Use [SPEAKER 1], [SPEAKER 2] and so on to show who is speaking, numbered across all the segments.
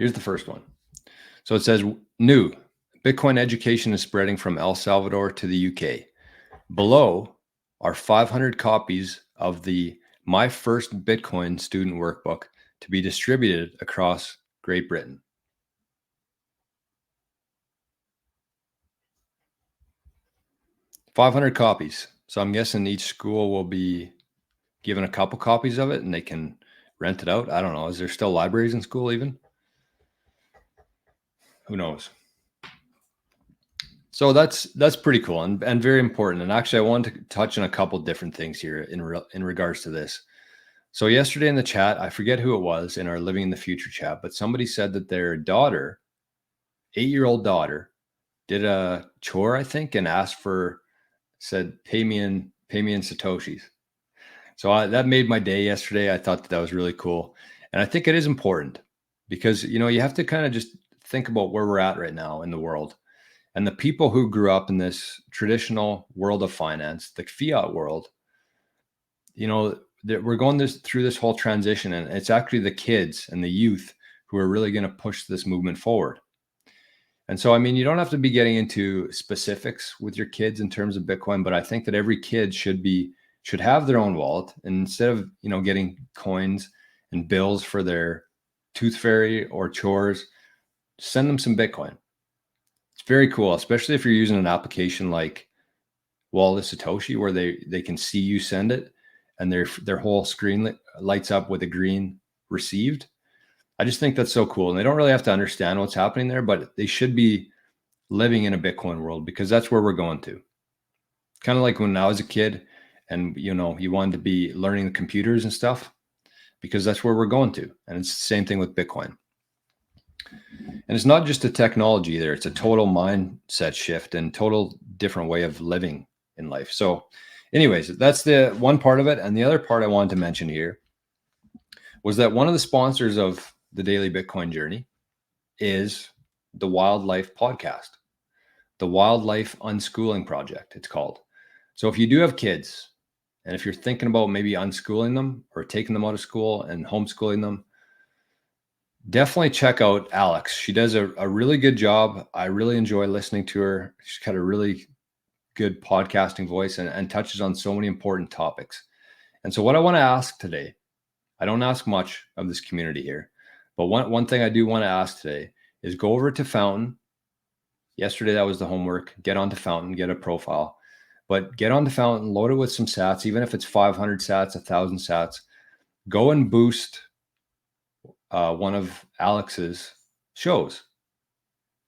[SPEAKER 1] Here's the first one. So it says, new Bitcoin education is spreading from El Salvador to the UK. Below are 500 copies of the My First Bitcoin student workbook to be distributed across Great Britain. $500 copies. So I'm guessing each school will be given a couple copies of it and they can rent it out. I don't know. Is there still libraries in school even? Who knows? So that's pretty cool and very important. And actually, I wanted to touch on a couple different things here in regards to this. So yesterday in the chat, I forget who it was in our Living in the Future chat, but somebody said that their daughter, 8-year-old daughter, did a chore, I think, and said, pay me in Satoshis. So that made my day yesterday. I thought that was really cool. And I think it is important because, you have to kind of just think about where we're at right now in the world. And the people who grew up in this traditional world of finance, the fiat world, we're going through this whole transition, and it's actually the kids and the youth who are really going to push this movement forward. And so, you don't have to be getting into specifics with your kids in terms of Bitcoin, but I think that every kid should have their own wallet. And instead of, getting coins and bills for their tooth fairy or chores, send them some Bitcoin. It's very cool, especially if you're using an application like Wallet Satoshi, where they can see you send it and their whole screen lights up with a green received. I just think that's so cool. And they don't really have to understand what's happening there, but they should be living in a Bitcoin world because that's where we're going to. Kind of like when I was a kid and, you wanted to be learning the computers and stuff, because that's where we're going to. And it's the same thing with Bitcoin. And it's not just a technology either. It's a total mindset shift and total different way of living in life. So anyways, that's the one part of it. And the other part I wanted to mention here was that one of the sponsors of the Daily Bitcoin Journey is the Wildlife Podcast, the Wildlife Unschooling Project, it's called. So if you do have kids, and if you're thinking about maybe unschooling them or taking them out of school and homeschooling them, definitely check out Alex. She does a really good job. I really enjoy listening to her. She's got a really good podcasting voice and touches on so many important topics. And so what I want to ask today, I don't ask much of this community here, but one thing I do want to ask today is go over to Fountain. Yesterday, that was the homework. Get onto Fountain, get a profile. But get onto Fountain, load it with some sats, even if it's 500 sats, 1,000 sats. Go and boost one of Alex's shows.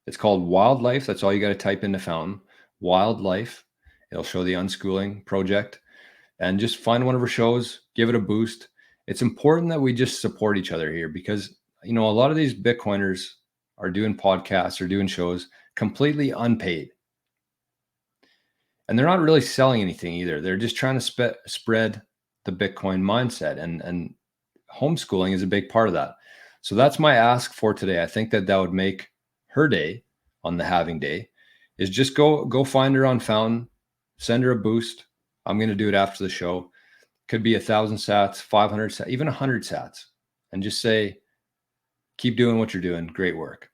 [SPEAKER 1] It's called Wildlife. That's all you got to type into Fountain. Wildlife. It'll show the unschooling project. And just find one of her shows, give it a boost. It's important that we just support each other here because, a lot of these Bitcoiners are doing podcasts or doing shows completely unpaid. And they're not really selling anything either. They're just trying to spread the Bitcoin mindset, and homeschooling is a big part of that. So that's my ask for today. I think that would make her day on the halving day is just go find her on Fountain, send her a boost. I'm going to do it after the show. Could be 1,000 sats, 500 sats, even 100 sats, and just say, keep doing what you're doing. Great work.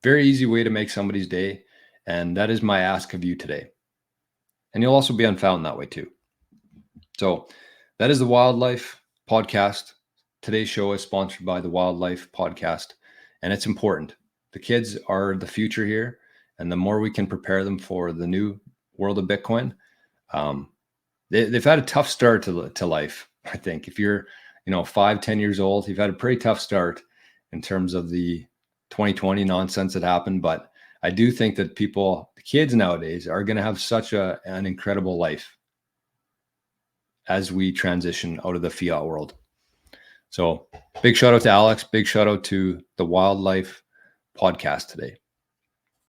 [SPEAKER 1] Very easy way to make somebody's day. And that is my ask of you today. And you'll also be on Fountain that way too. So that is the Wildlife Podcast. Today's show is sponsored by the Wildlife Podcast. And it's important. The kids are the future here. And the more we can prepare them for the new world of Bitcoin, they've had a tough start to life. I think if you're, 5-10 years old, you've had a pretty tough start in terms of the 2020 nonsense that happened. But I do think that the kids nowadays are going to have such an incredible life as we transition out of the fiat world. So big shout out to Alex, big shout out to the Wildlife Podcast today.